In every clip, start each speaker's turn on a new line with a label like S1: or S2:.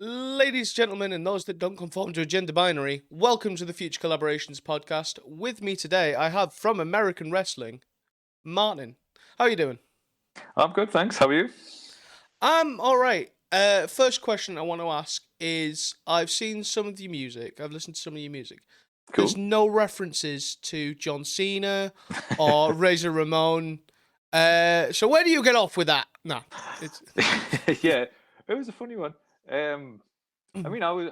S1: Ladies, gentlemen, and those that don't conform to a gender binary, welcome to the Future Collaborations podcast. With me today, I have from American Wrestling, Martin. How are you doing?
S2: I'm good, thanks. How are you?
S1: I'm all right. First question I want to ask is: I've seen some of your music. I've listened to some of your music. There's
S2: Cool.
S1: no references to John Cena or Razor Ramon. So where do you get off with that? No, it's
S2: Yeah, it was a funny one. Um, I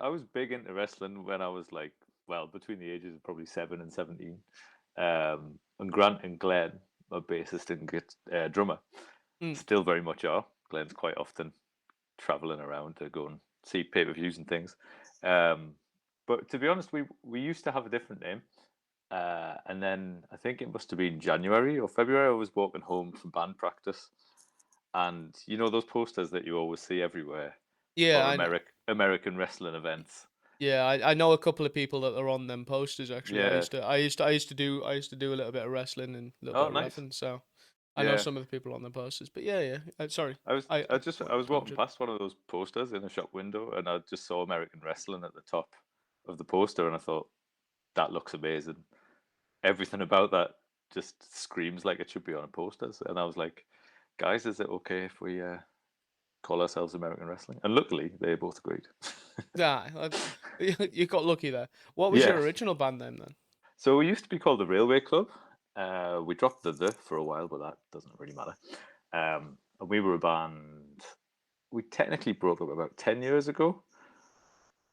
S2: was big into wrestling when I was like, well, between the ages of probably 7 and 17. And Grant and Glenn, my bassist and drummer,
S1: Mm,
S2: still very much are. Glenn's quite often traveling around to go and see pay-per-views and things. Um, but to be honest, we used to have a different name. And then I think it must have been January or February. I was walking home from band practice, and you know those posters that you always see everywhere
S1: yeah,
S2: for
S1: I know.
S2: American wrestling events.
S1: Yeah, I know a couple of people that are on them posters actually.
S2: Yeah.
S1: I used to do a little bit of wrestling and a little bit
S2: Oh,
S1: of
S2: nice.
S1: reffing, so I know
S2: Yeah.
S1: some of the people on the posters. But yeah, yeah. Sorry,
S2: I was
S1: I
S2: I just
S1: went
S2: I
S1: on a
S2: was walking
S1: tangent.
S2: past one of those posters in a shop window, and I just saw American wrestling at the top of the poster, and I thought that looks amazing. Everything about that just screams like it should be on a poster. And I was like, guys, is it okay if we call ourselves American Wrestling? And luckily, they both agreed.
S1: Yeah, you got lucky there. What was
S2: Yeah.
S1: your original band name then?
S2: So we used to be called the Railway Club. We dropped the for a while, but that doesn't really matter. And we were a band. We technically broke up about 10 years ago,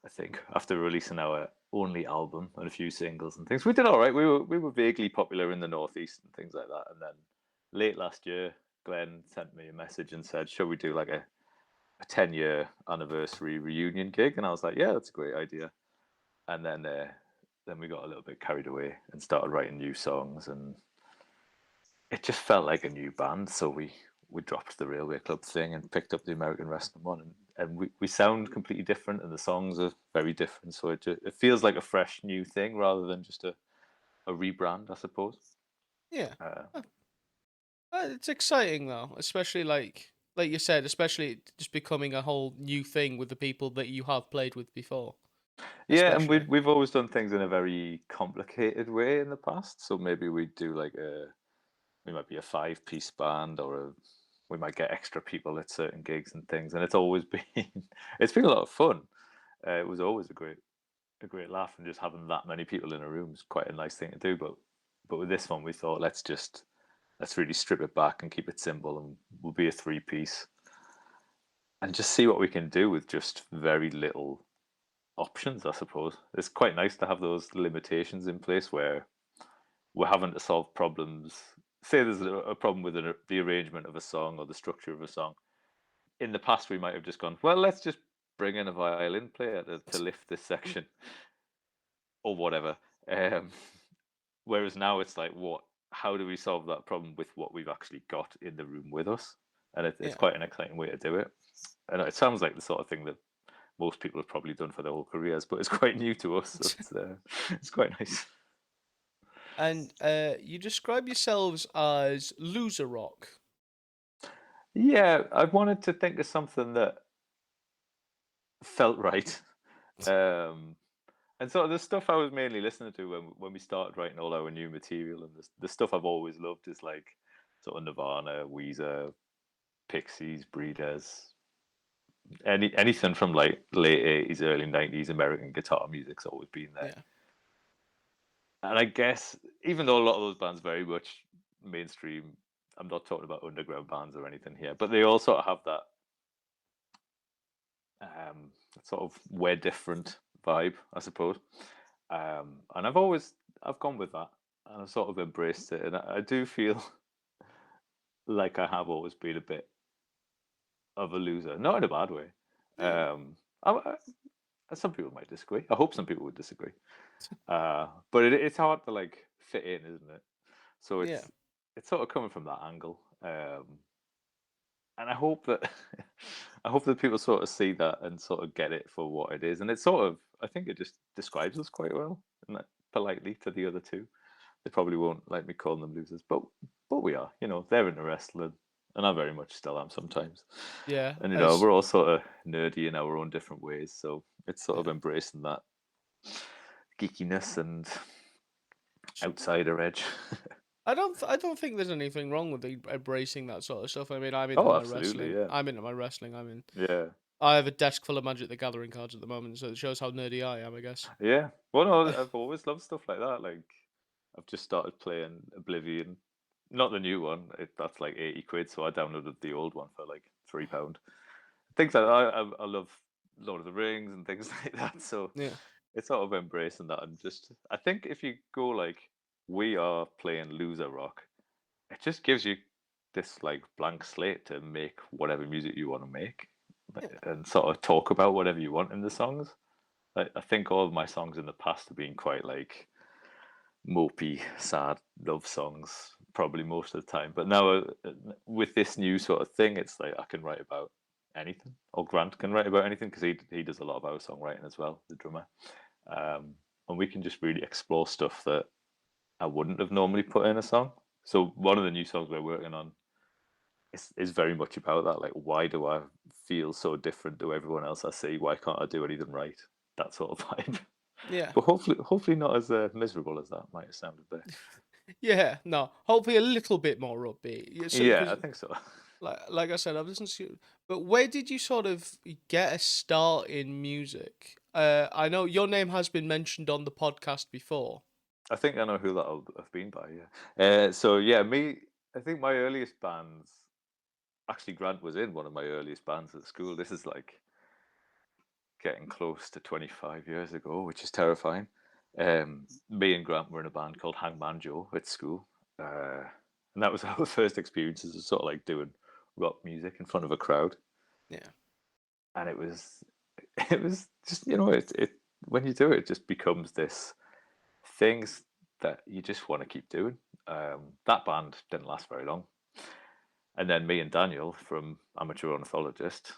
S2: I think, after releasing our only album and a few singles and things. We did all right. We were vaguely popular in the Northeast and things like that. And then late last year, Glenn sent me a message and said, "Shall we do like a 10-year anniversary reunion gig?" And I was like, "Yeah, that's a great idea." And then we got a little bit carried away and started writing new songs, and it just felt like a new band. So we dropped the Railway Club thing and picked up the American Wrestling one, and we sound completely different, and the songs are very different. So it feels like a fresh new thing rather than just a rebrand, I suppose.
S1: Yeah,
S2: Uh,
S1: Uh, it's exciting though, especially like you said, especially just becoming a whole new thing with the people that you have played with before,
S2: yeah, and
S1: especially.
S2: we've always done things in a very complicated way in the past. So maybe we'd do like we might be a five-piece band, or we might get extra people at certain gigs and things, and it's always been it's been a lot of fun. It was always a great laugh, and just having that many people in a room is quite a nice thing to do. But with this one, we thought let's really strip it back and keep it simple, and we'll be a three-piece and just see what we can do with just very little options. I suppose it's quite nice to have those limitations in place where we're having to solve problems. Say there's a problem with the arrangement of a song or the structure of a song. In the past, we might have just gone, well, let's just bring in a violin player to lift this section or whatever. Um, whereas now it's like, what? How do we solve that problem with what we've actually got in the room with us? And it's
S1: Yeah.
S2: quite an exciting way to do it. And it sounds like the sort of thing that most people have probably done for their whole careers, but it's quite new to us. So it's quite nice.
S1: And you describe yourselves as loser rock.
S2: Yeah, I wanted to think of something that felt right. Um, and sort of the stuff I was mainly listening to when we started writing all our new material, and the stuff I've always loved is like sort of Nirvana, Weezer, Pixies, Breeders, anything from like late 80s, early 90s American guitar music's always been there.
S1: Yeah.
S2: And I guess even though a lot of those bands very much mainstream, I'm not talking about underground bands or anything here, but they all sort of have that sort of we're different vibe, I suppose. And I've gone with that, and I've sort of embraced it, and I do feel like I have always been a bit of a loser, not in a bad way.
S1: Yeah.
S2: Some people might disagree. I hope some people would disagree. But it's hard to like fit in, isn't it? So
S1: Yeah.
S2: it's sort of coming from that angle. And I hope that I hope that people sort of see that and sort of get it for what it is. And it's sort of I think it just describes us quite well, and that politely to the other two. They probably won't like me calling them losers, but we are. You know, they're into wrestling. and I very much still am sometimes.
S1: Yeah,
S2: And
S1: as
S2: we're all sort of nerdy in our own different ways, so it's sort of
S1: yeah.
S2: embracing that geekiness and outsider edge.
S1: I don't think there's anything wrong with embracing that sort of stuff. I mean,
S2: Oh, absolutely, yeah,
S1: I'm into my wrestling.
S2: yeah,
S1: I have a desk full of Magic the Gathering cards at the moment, so it shows how nerdy I am, I guess.
S2: yeah. Well, no, I've always loved stuff like that. Like, I've just started playing Oblivion, not the new one. That's like 80 quid, so I downloaded the old one for like £3. Things like that. I love Lord of the Rings and things like that. So
S1: Yeah,
S2: it's sort of embracing that and just I think if you go like we are playing loser rock, it just gives you this like blank slate to make whatever music you want to make
S1: yeah,
S2: and sort of talk about whatever you want in the songs. I think all of my songs in the past have been quite like mopey, sad love songs, probably most of the time. But now with this new sort of thing, it's like I can write about anything, or Grant can write about anything because he does a lot of our songwriting as well, the drummer. And we can just really explore stuff that I wouldn't have normally put in a song. So one of the new songs we're working on is very much about that. Like, why do I feel so different to everyone else I see? Why can't I do anything right? That sort of vibe.
S1: yeah,
S2: But hopefully not as miserable as that might have sounded there.
S1: yeah. No, hopefully a little bit more upbeat. Yeah, so
S2: Yeah, I
S1: because
S2: think so.
S1: like I said, I've listened to you, but where did you sort of get a start in music? I know your name has been mentioned on the podcast before.
S2: I think I know who that'll have been by. Yeah. So yeah, me. I think my earliest bands. Actually, Grant was in one of my earliest bands at school. This is like getting close to 25 years ago, which is terrifying. Me and Grant were in a band called Hangman Joe at school, and that was our first experiences of sort of like doing rock music in front of a crowd.
S1: Yeah,
S2: And it was it was just it when you do it, it just becomes this things that you just want to keep doing. That band didn't last very long, and then me and Daniel from Amateur Ornithologist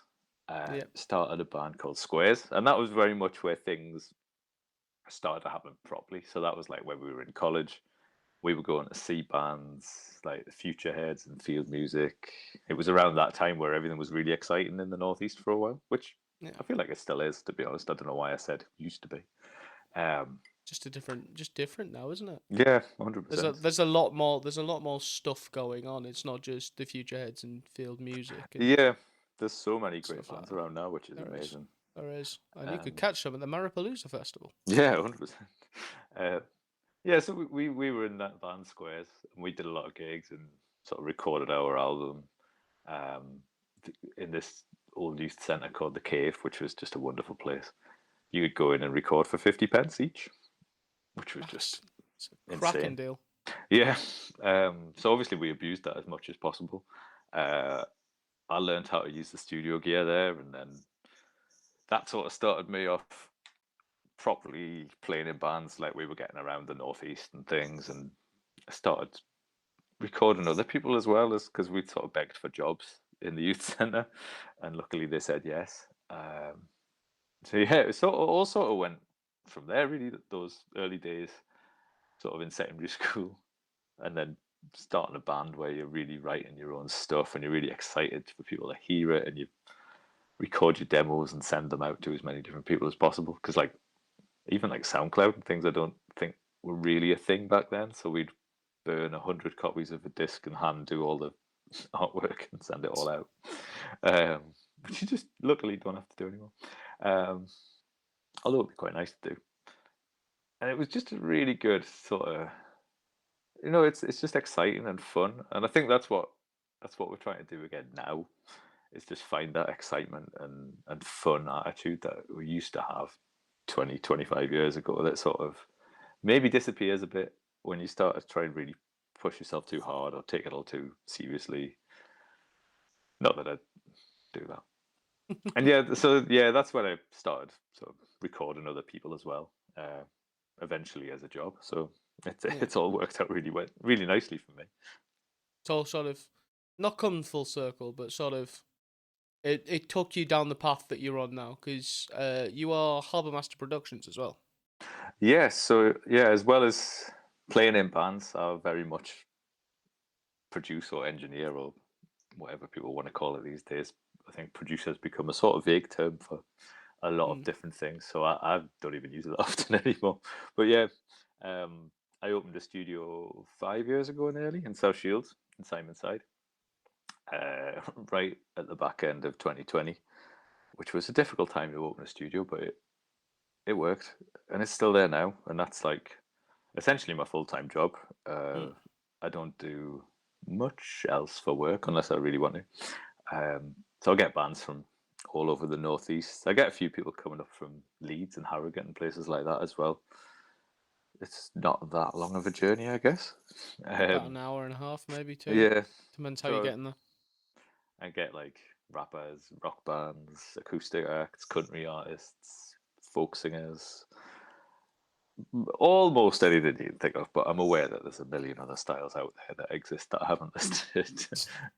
S1: yeah,
S2: started a band called Squares, and that was very much where things started to happen properly. So that was like when we were in college. We were going to see bands like the Future Heads and Field Music. It was around that time where everything was really exciting in the Northeast for a while, which
S1: yeah.
S2: I feel like it still is, to be honest. I don't know why I said used to be. Um,
S1: Just different now, isn't it?
S2: yeah, 100%.
S1: There's a lot more stuff going on. It's not just the Future Heads and Field Music and
S2: Yeah, there's so many great
S1: stuff like
S2: bands
S1: that.
S2: around now, which is
S1: There is,
S2: amazing.
S1: there is, and you could
S2: Um,
S1: catch them at the Maripalooza Festival.
S2: yeah, 100%. Uh, yeah, so we were in that band Squares, and we did a lot of gigs and sort of recorded our album um, in this old youth centre called the Cave, which was just a wonderful place. You could go in and record for 50 pence each, which was just
S1: It's a cracking
S2: insane.
S1: deal.
S2: Yeah. So obviously we abused that as much as possible. Uh, I learned how to use the studio gear there, and then that sort of started me off properly playing in bands. Like we were getting around the northeast and things, and I started recording other people as well, as because we'd sort of begged for jobs in the youth centre, and luckily they said yes. So yeah, it sort of all sort of went from there. Really, those early days, sort of in secondary school, and then starting a band where you're really writing your own stuff and you're really excited for people to hear it, and you record your demos and send them out to as many different people as possible. Because like even like SoundCloud and things, I don't think were really a thing back then. So we'd burn 100 copies of a disc and hand do all the artwork and send it all out. Which you just luckily don't have to do anymore. Um, Although it'd be quite nice to do. And it was just a really good sort of, it's just exciting and fun, and I think that's what we're trying to do again now, is just find that excitement and fun attitude that we used to have 20-25 years ago that sort of maybe disappears a bit when you start to try and really push yourself too hard or take it all too seriously. Not that I do that. And yeah, so yeah, that's when I started sort of recording other people as well. Eventually as a job, so it's
S1: Yeah,
S2: it's all worked out really nicely for me.
S1: it's all sort of not come full circle, but sort of it took you down the path that you're on now because you are Harbour Master Productions as well.
S2: Yes, so yeah, as well as playing in bands, I very much produce or engineer or whatever people want to call it these days. I think producer has become a sort of vague term for a lot of
S1: Mm.
S2: different things. So I don't even use it that often anymore. But yeah, I opened a studio 5 years ago nearly in South Shields in Simonside, right at the back end of 2020, which was a difficult time to open a studio, but it worked, and it's still there now, and that's like essentially my full-time job.
S1: Mm.
S2: I don't do much else for work unless I really want to. So I get bands from all over the northeast. I get a few people coming up from Leeds and Harrogate and places like that as well. It's not that long of a journey, I guess.
S1: About
S2: Um,
S1: an hour and a half, maybe two.
S2: yeah,
S1: Depends how you're
S2: so
S1: getting there.
S2: I get like rappers, rock bands, acoustic acts, country artists, folk singers, almost anything you can think of. But I'm aware that there's a million other styles out there that exist that I haven't listed.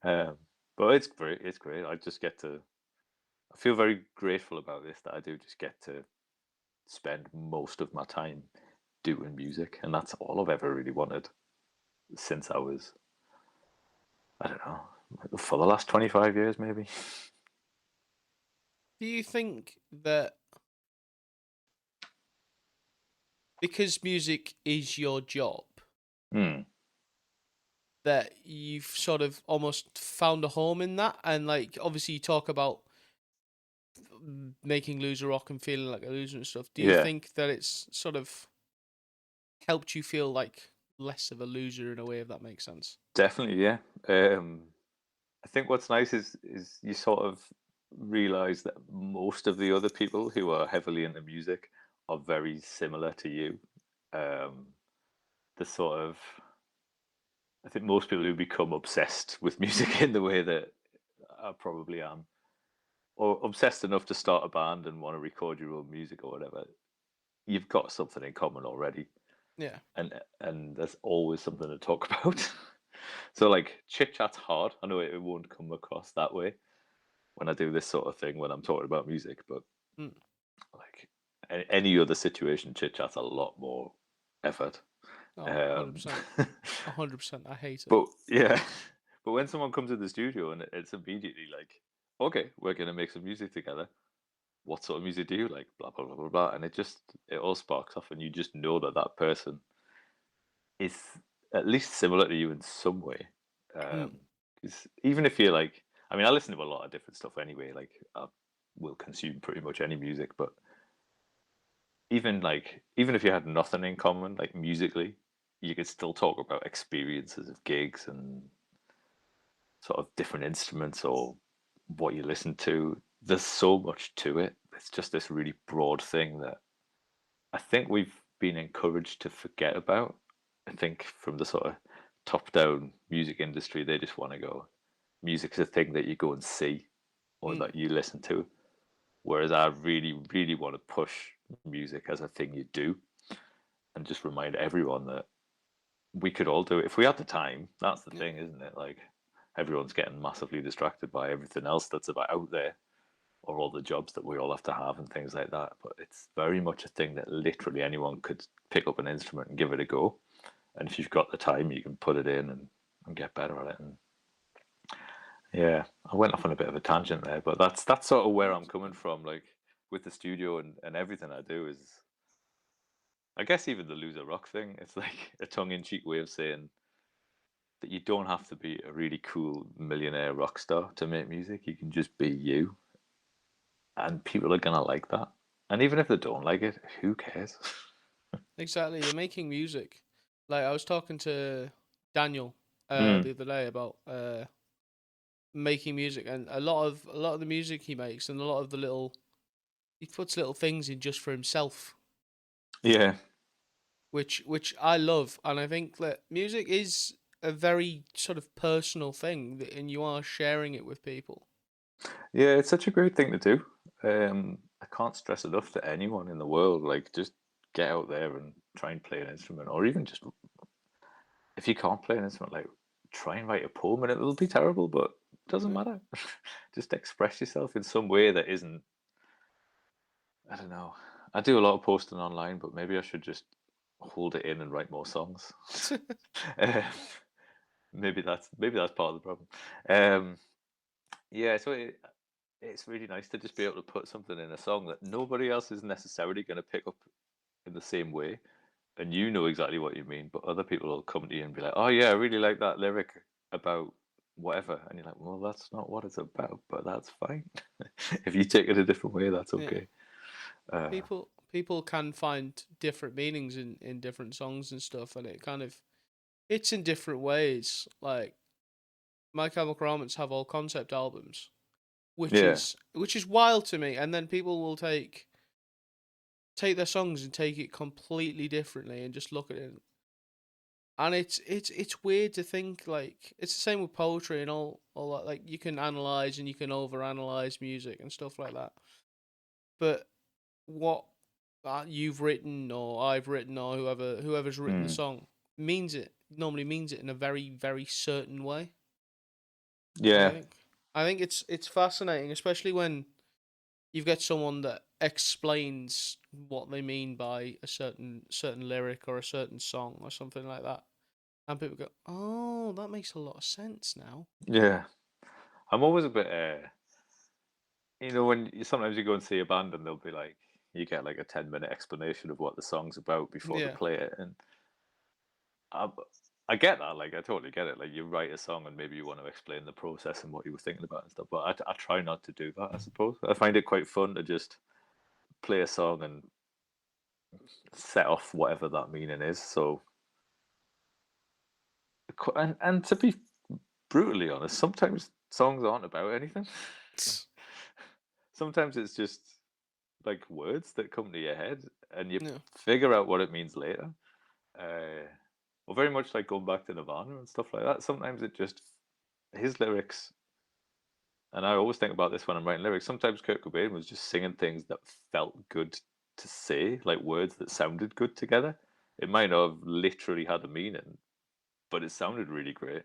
S2: um, but it's great. It's great. I just get to. I feel very grateful about this that I do just get to spend most of my time doing music, and that's all I've ever really wanted since I was, I don't know, for the last 25 years maybe.
S1: Do you think that because music is your job,
S2: Hmm.
S1: that you've sort of almost found a home in that? And like, obviously, you talk about making loser rock and feeling like a loser and stuff. Do you
S2: Yeah,
S1: think that it's sort of helped you feel like less of a loser in a way, if that makes sense?
S2: definitely. Yeah. Um, I think what's nice is you sort of realize that most of the other people who are heavily into music are very similar to you. Um, the sort of I think most people who become obsessed with music in the way that I probably am, or obsessed enough to start a band and want to record your own music or whatever, you've got something in common already,
S1: Yeah.
S2: and there's always something to talk about. So like chit chat's hard. I know it won't come across that way when I do this sort of thing when I'm talking about music, but
S1: Mm.
S2: like any other situation, chit chat's a lot more effort.
S1: Oh,
S2: Um,
S1: 100%. 100%. I hate it.
S2: but yeah, but when someone comes in the studio and it's immediately like, okay, we're gonna make some music together. What sort of music do you like? Blah blah blah blah blah, and it all sparks off, and you just know that that person is at least similar to you in some way.
S1: Mm.
S2: 'Cause even if you're like, I mean, I listen to a lot of different stuff anyway. Like, I will consume pretty much any music, but even if you had nothing in common, like musically, you could still talk about experiences of gigs and sort of different instruments or what you listen to. There's so much to it. It's just this really broad thing that I think we've been encouraged to forget about. I think from the sort of top down music industry, they just want to go, music's a thing that you go and see or
S1: Mm.
S2: that you listen to. Whereas I really, really want to push music as a thing you do and just remind everyone that we could all do it if we had the time. That's the
S1: Yeah.
S2: thing, isn't it? Like everyone's getting massively distracted by everything else that's about out there or all the jobs that we all have to have and things like that. But it's very much a thing that literally anyone could pick up an instrument and give it a go. And if you've got the time, you can put it in and get better at it. And yeah, I went off on a bit of a tangent there, but that's sort of where
S1: No,
S2: I'm
S1: it's
S2: coming
S1: okay.
S2: from. Like with the studio and everything I do is, I guess even the loser rock thing, it's like a tongue in cheek way of saying that you don't have to be a really cool millionaire rock star to make music. You can just be you, and people are gonna like that. And even if they don't like it, who cares?
S1: Exactly. You're making music. Like, I was talking to Daniel
S2: Mm,
S1: the other day about making music, and a lot of the music he makes, and a lot of the little he puts little things in just for himself,
S2: yeah,
S1: which I love, and I think that music is a very sort of personal thing, and you are sharing it with people.
S2: yeah, it's such a great thing to do. I can't stress enough to anyone in the world, like just get out there and try and play an instrument, or even just if you can't play an instrument, like try and write a poem, and it will be terrible, but it doesn't
S1: Yeah.
S2: matter. Just express yourself in some way that isn't. I don't know. I do a lot of posting online, but maybe I should just hold it in and write more songs. Um, maybe that's part of the problem. yeah, so it's really nice to just be able to put something in a song that nobody else is necessarily going to pick up in the same way, and you know exactly what you mean, but other people will come to you and be like, "Oh yeah, I really like that lyric about whatever," and you're like, "Well, that's not what it's about, but that's fine. If you take it a different way, that's
S1: Yeah.
S2: okay." Uh,
S1: People can find different meanings in different songs and stuff, and it kind of hits in different ways. Like My Chemical Romance have all concept albums,
S2: yeah,
S1: which is wild to me. And then people will take their songs and take it completely differently and just look at it. And it's weird to think like it's the same with poetry and all that. Like you can analyze and you can overanalyze music and stuff like that. But what you've written or I've written or whoever's written the
S2: mm,
S1: song normally means it in a very very certain way. I
S2: yeah,
S1: think I think it's fascinating, especially when you've got someone that explains what they mean by a certain lyric or a certain song or something like that, and people go, "Oh, that makes a lot of sense now."
S2: yeah. I'm always a bit, when sometimes you go and see a band and they'll be like, you get like a 10-minute explanation of what the song's about before they
S1: Yeah.
S2: play it, and I, I get that, like I totally get it. Like you write a song and maybe you want to explain the process and what you were thinking about and stuff, but I try not to do that. I suppose I find it quite fun to just play a song and set off whatever that meaning is. So, and to be brutally honest, sometimes songs aren't about anything. Sometimes it's just like words that come to your head and you
S1: Yeah.
S2: figure out what it means later. Uh, well, very much like going back to Nirvana and stuff like that. Sometimes it just his lyrics, and I always think about this when I'm writing lyrics. Sometimes Kurt Cobain was just singing things that felt good to say, like words that sounded good together. It might not have literally had a meaning, but it sounded really great.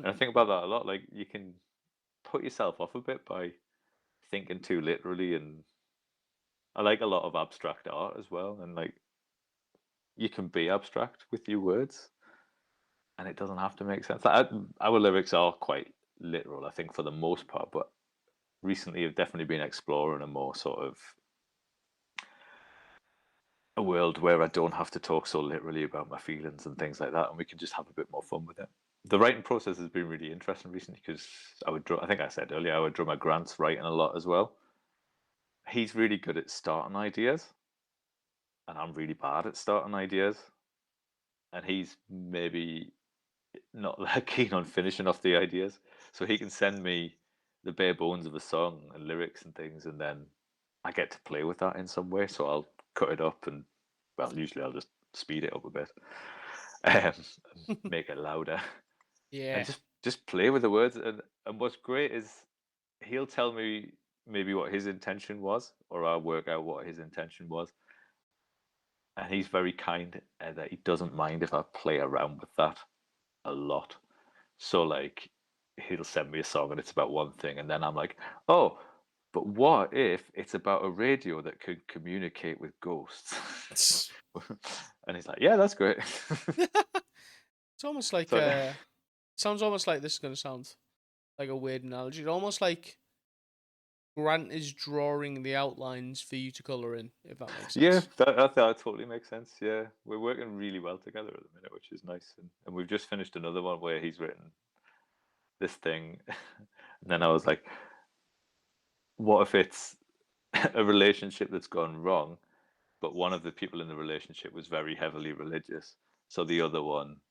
S2: And I
S1: Mm.
S2: think about that a lot. Like you can put yourself off a bit by thinking too literally, and I like a lot of abstract art as well. And like you can be abstract with your words, and it doesn't have to make sense. Our lyrics are quite literal, I think, for the most part. But recently, I've definitely been exploring a more sort of a world where I don't have to talk so literally about my feelings and things like that, and we can just have a bit more fun with it. The writing process has been really interesting recently because I think I said earlier, our drummer Grant's writing a lot as well. He's really good at starting ideas, and I'm really bad at starting ideas. And he's maybe not that keen on finishing off the ideas. So he can send me the bare bones of a song and lyrics and things, and then I get to play with that in some way. So I'll cut it up and, well, usually I'll just speed it up a bit, and make it louder, and
S1: Yeah.
S2: just play with the words. And what's great is he'll tell me maybe what his intention was, or I'll work out what his intention was, and he's very kind that he doesn't mind if I play around with that a lot. So like he'll send me a song and it's about one thing, and then I'm like, oh, but what if it's about a radio that could communicate with ghosts? And he's like, yeah, that's great.
S1: It's almost like
S2: So
S1: sounds almost like this is gonna sound like a weird analogy. It's almost like Grant is drawing the outlines for you to color in, if that makes
S2: yeah,
S1: sense.
S2: that totally makes sense. Yeah, we're working really well together at the minute, which is nice. And we've just finished another one where he's written this thing, and then I was like, what if it's a relationship that's gone wrong, but one of the people in the relationship was very heavily religious, so the other one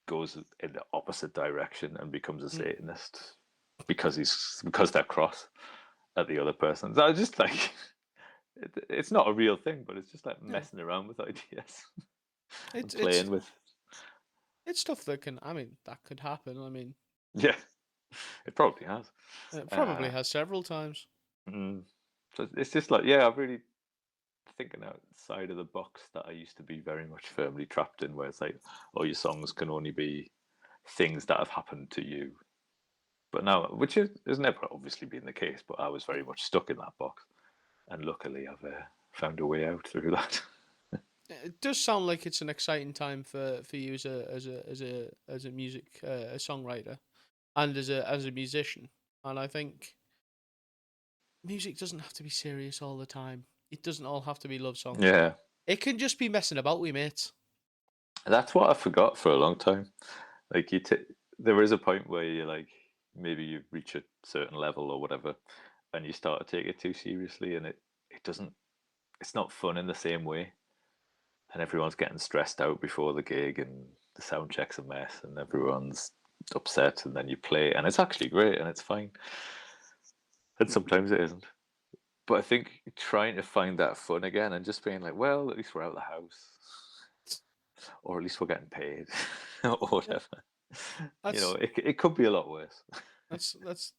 S2: goes in the opposite direction and becomes a
S1: Mm.
S2: Satanist because they're cross at the other person. So I was just like, it's not a real thing, but it's just like
S1: Yeah.
S2: messing around with ideas
S1: It's
S2: and
S1: it's
S2: playing with.
S1: it's stuff that can. I mean, that could happen. I mean,
S2: Yeah, it probably has.
S1: it probably
S2: Uh,
S1: has several times.
S2: mm, so it's just like, yeah, I've really thinking outside of the box that I used to be very much firmly trapped in, where it's like, oh, your songs can only be things that have happened to you. But now, which has never obviously been the case, but I was very much stuck in that box, and luckily I've found a way out through that.
S1: It does sound like it's an exciting time for you as a music a songwriter and as a musician. And I think music doesn't have to be serious all the time. It doesn't all have to be love songs.
S2: Yeah,
S1: It can just be messing about with mates.
S2: that's what I forgot for a long time. Like there is a point where you like maybe you reach a certain level or whatever, and you start to take it too seriously, and it doesn't. It's not fun in the same way, and everyone's getting stressed out before the gig, and the sound check's a mess, and everyone's upset, and then you play, and it's actually great, and it's fine, and sometimes it isn't. But I think trying to find that fun again and just being like, well, at least we're out of the house, or at least we're getting paid, or
S1: Yeah,
S2: whatever.
S1: that's
S2: It could be a lot worse.
S1: that's that's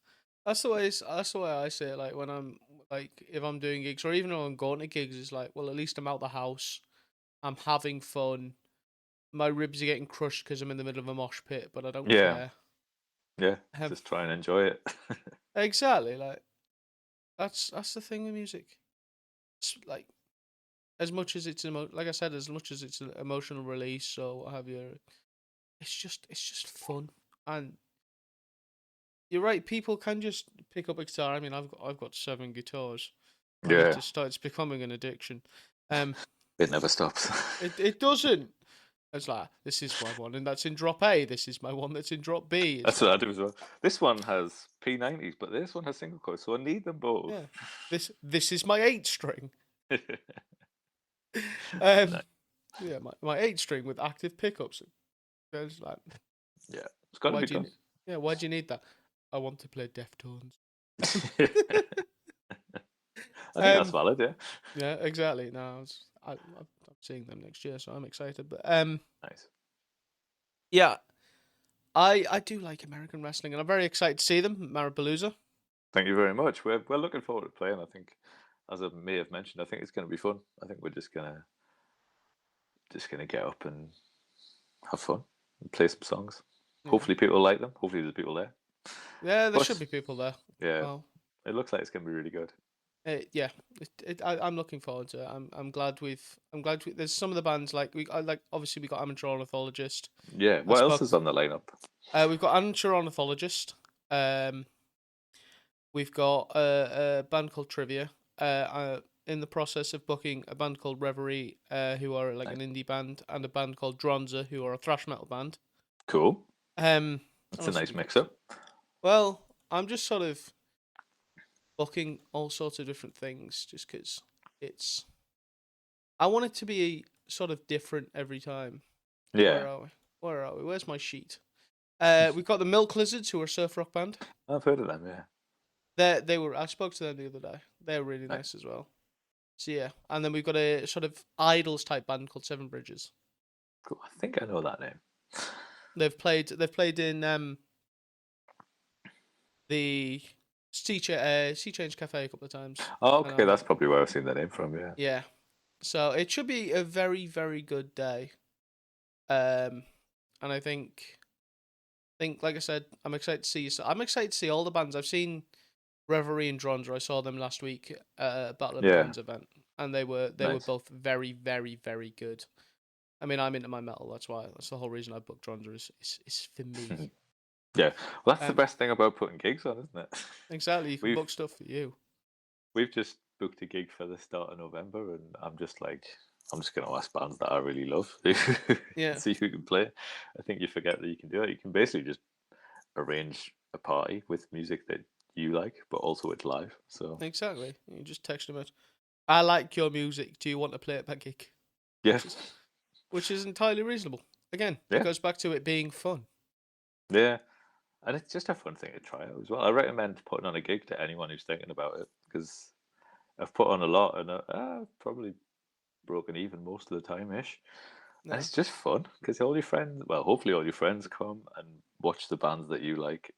S1: that's the way that's the way I say it. Like when I'm like if I'm doing gigs or even when I'm going to gigs, it's like, well, at least I'm out the house. I'm having fun. My ribs are getting crushed because I'm in the middle of a mosh pit, but I don't
S2: Yeah,
S1: care.
S2: yeah.
S1: Um,
S2: Just try and enjoy it.
S1: exactly. Like that's the thing with music. It's like as much as like I said, as much as it's an emotional release or what have you, it's just fun. And you're right. People can just pick up a guitar. I mean, I've got 7 guitars. I need
S2: Yeah,
S1: to start. It's becoming an addiction. Um,
S2: it never stops.
S1: it doesn't. It's like this is my one, and that's in drop A. This is my one that's in drop B. It's
S2: That's what I
S1: like
S2: do as well. This one has P90s, but this one has single coils, so I need them both.
S1: yeah, this is my 8 string. Um,
S2: No,
S1: yeah, my 8 string with active pickups. It's like
S2: yeah, it's got to
S1: why
S2: be
S1: do you
S2: done.
S1: ne- yeah why do you need that? I want to play Deftones.
S2: I think that's
S1: um,
S2: valid. Yeah,
S1: yeah, exactly. No, I'm seeing them next year, so I'm excited. But
S2: nice.
S1: yeah, I do like American wrestling, and I'm very excited to see them, Marapalooza.
S2: Thank you very much. We're looking forward to playing. I think, as I may have mentioned, I think it's going to be fun. I think we're just gonna get up and have fun and play some songs.
S1: Yeah,
S2: Hopefully, people like them. Hopefully, there's people there.
S1: yeah, there should
S2: But
S1: be people there.
S2: yeah,
S1: Well,
S2: it looks like it's going to be really good.
S1: yeah, I'm looking forward to it. I'm glad there's some of the bands like obviously we got Amateur Ornithologist.
S2: Yeah.
S1: I
S2: What else
S1: spoke.
S2: is on the lineup?
S1: We've got Amateur Ornithologist. Um, we've got a band called Trivia. In the process of booking a band called Reverie, who are like
S2: Nice.
S1: an indie band, and a band called Dronza, who are a thrash metal band.
S2: Cool.
S1: What
S2: That's a
S1: else have
S2: nice
S1: we got?
S2: mix up.
S1: Well, I'm just sort of booking all sorts of different things, just because it's. I want it to be sort of different every time.
S2: Yeah,
S1: Where are we? Where are we? Where's my sheet? We've got the Milk Lizards, who are a surf rock band.
S2: I've heard of them. Yeah,
S1: They were. I spoke to them the other day. They're really
S2: nice.
S1: nice as well. So yeah, and then we've got a sort of idols type band called Seven Bridges.
S2: Cool. I think I know that name.
S1: They've played in the Sea Change Cafe a couple of times,
S2: Oh,
S1: and
S2: okay, that's probably where I've seen the name from. Yeah,
S1: yeah. So it should be a very very good day. Um, and I think like I said, I'm excited to see. I'm excited to see all the bands I've seen. Reverie and Dronza. I saw them last week at a Battle of the
S2: yeah,
S1: Bands event, and they were
S2: nice.
S1: both very very very good. I mean, I'm into my metal. That's the whole reason I booked Dronza is for me.
S2: Yeah, well, that's the
S1: Um,
S2: best thing about putting gigs on, isn't it?
S1: exactly. You can
S2: We've
S1: book stuff for you.
S2: we've just booked a gig for the start of November, and I'm just like, I'm just going to ask bands that I really love,
S1: Yeah,
S2: see who can play. I think you forget that you can do it. You can basically just arrange a party with music that you like, but also it's live. So
S1: exactly. You just text them out. I like your music. Do you want to play at my gig?
S2: yeah,
S1: Which is which is entirely reasonable. Again, it
S2: yeah,
S1: goes back to it being fun.
S2: yeah. And it's just a fun thing to try out as well. I recommend putting on a gig to anyone who's thinking about it because I've put on a lot and I've probably broken even most of the time ish. And
S1: No.
S2: it's just fun because all your friends, well, hopefully all your friends come and watch the bands that you like,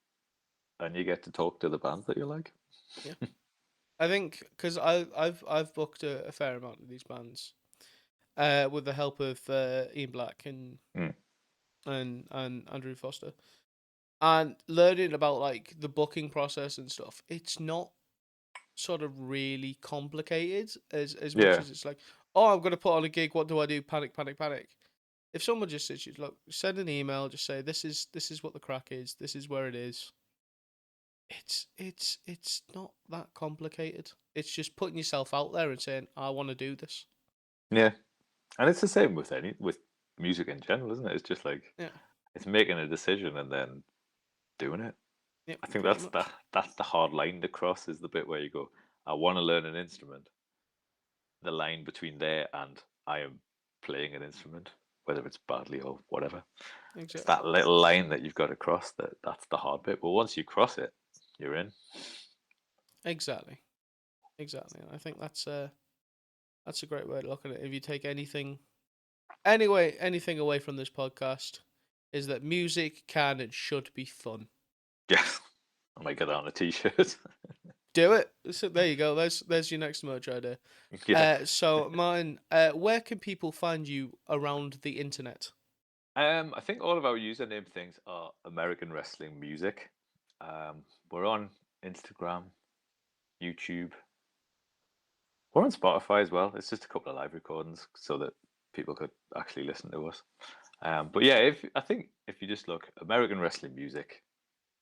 S2: and you get to talk to the bands that you like.
S1: Yeah. I think because I've booked a fair amount of these bands, with the help of Ian Black
S2: Mm.
S1: and Andrew Foster, and learning about like the booking process and stuff. It's not sort of really complicated as much
S2: Yeah,
S1: as it's like, oh, I'm gonna put on a gig. What do I do? Panic, panic, panic. If someone just says, look, send an email, just say this is what the crack is. This is where it is. it's not that complicated. It's just putting yourself out there and saying, I want to do this.
S2: Yeah, and it's the same with music in general, isn't it? It's just like
S1: Yeah.
S2: it's making a decision and then doing it.
S1: Yeah,
S2: I think
S1: pretty much.
S2: that's the hard line to cross is the bit where you go, I want to learn an instrument. The line between there and I am playing an instrument, whether it's badly or whatever. It's
S1: Exactly.
S2: that little line that you've got to cross that's the hard bit. But once you cross it, you're in.
S1: Exactly. Exactly. And I think that's a great way to look at it. If you take anything anything away from this podcast is that music can and should be fun.
S2: Yes. I might get that on a t-shirt.
S1: Do it. So there you go. There's your next merch idea.
S2: Yeah.
S1: So Martin, where can people find you around the internet?
S2: I think all of our username things are American Wrestling Music. We're on Instagram, YouTube. We're on Spotify as well. It's just a couple of live recordings so that people could actually listen to us. But yeah, I think if you just look American Wrestling Music,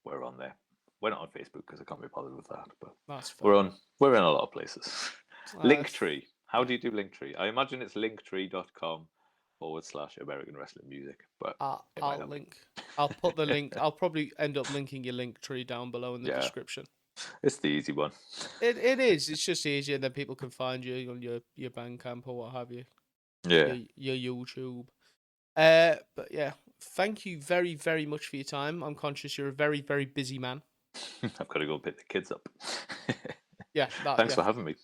S2: we're on there. We're not on Facebook because I can't be bothered with that, but
S1: That's fair.
S2: we're in a lot of places. Linktree. How
S1: yeah.
S2: do you do Linktree? I imagine it's linktree.com/American Wrestling Music, but
S1: I'll link. I'll put the link. I'll probably end up linking your link tree down below in the description.
S2: It's the easy one.
S1: It is. It's just easier, then people can find you on your Bandcamp or what have you.
S2: Yeah.
S1: Your YouTube. But yeah, thank you very, very much for your time. I'm conscious you're a very, very busy man.
S2: I've got to go pick the kids up.
S1: Yeah.
S2: Thanks for having me.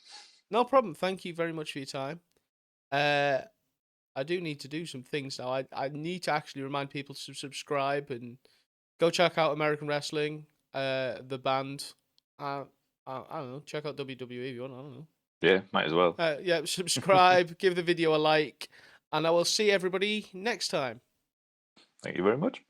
S1: No problem. Thank you very much for your time. I do need to do some things now. I need to actually remind people to subscribe and go check out American Wrestling, the band. I don't know. Check out WWE if you want. I don't know.
S2: Yeah, might as well.
S1: Yeah, subscribe, give the video a like, and I will see everybody next time.
S2: Thank you very much.